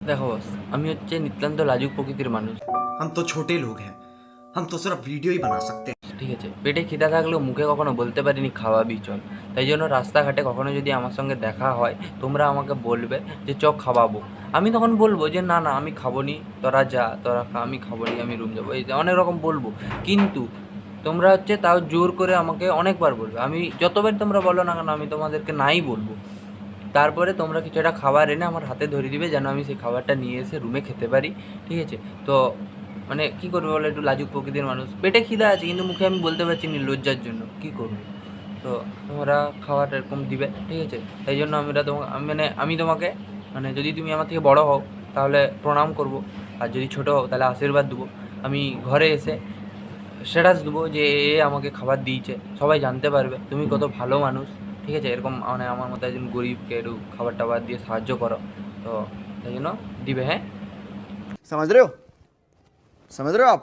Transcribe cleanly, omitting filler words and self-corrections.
দেখো বস, আমি হচ্ছে নিতান্ত লাজুক প্রকৃতির মানুষ। हम तो छोटे लोग हैं, हम तो सिर्फ वीडियो ही बना सकते हैं। ঠিক আছে, পেটে খিদা থাকলেও মুখে কখনো বলতে পারিনি খাওয়াবি চল। তাই জন্য রাস্তাঘাটে কখনো যদি আমার সঙ্গে দেখা হয়, তোমরা আমাকে বলবে যে চ খাওয়াবো। আমি তখন বলবো যে না না আমি খাবো নি, তোরা যা তোরা খা, আমি খাবো নি, আমি রুম যাবো, এই যে অনেক রকম বলবো। কিন্তু তোমরা হচ্ছে তাও জোর করে আমাকে অনেকবার বলবে। আমি যতবার তোমরা বলো না কেন আমি তোমাদেরকে নাই বলবো। তারপরে তোমরা কিছু একটা খাবার এনে আমার হাতে ধরিয়ে দিবে যেন আমি সেই খাবারটা নিয়ে এসে রুমে খেতে পারি। ঠিক আছে? তো মানে কী করবে বলো, একটু লাজুক প্রকৃতির মানুষ, পেটে খিদা আছে কিন্তু মুখে আমি বলতে পারছি না লজ্জার জন্য, কী করবো? তো তোমরা খাওয়াটা এরকম দিবে, ঠিক আছে? তাই জন্য আমি তোমাকে মানে যদি তুমি আমার থেকে বড় হও তাহলে প্রণাম করব, আর যদি ছোটো হও তাহলে আশীর্বাদ দেবো। আমি ঘরে এসে স্ট্যাটাস দেবো যে এ আমাকে খাবার দিয়েছে, সবাই জানতে পারবে তুমি কত ভালো মানুষ। ঠিক আছে? এরকম মানে আমার মতো একজন গরিবকে একটু খাবার টাবার দিয়ে সাহায্য করো। তো তাই জন্য দিবে, হ্যাঁ। समझ रहे हो? समझ रहे हो आप?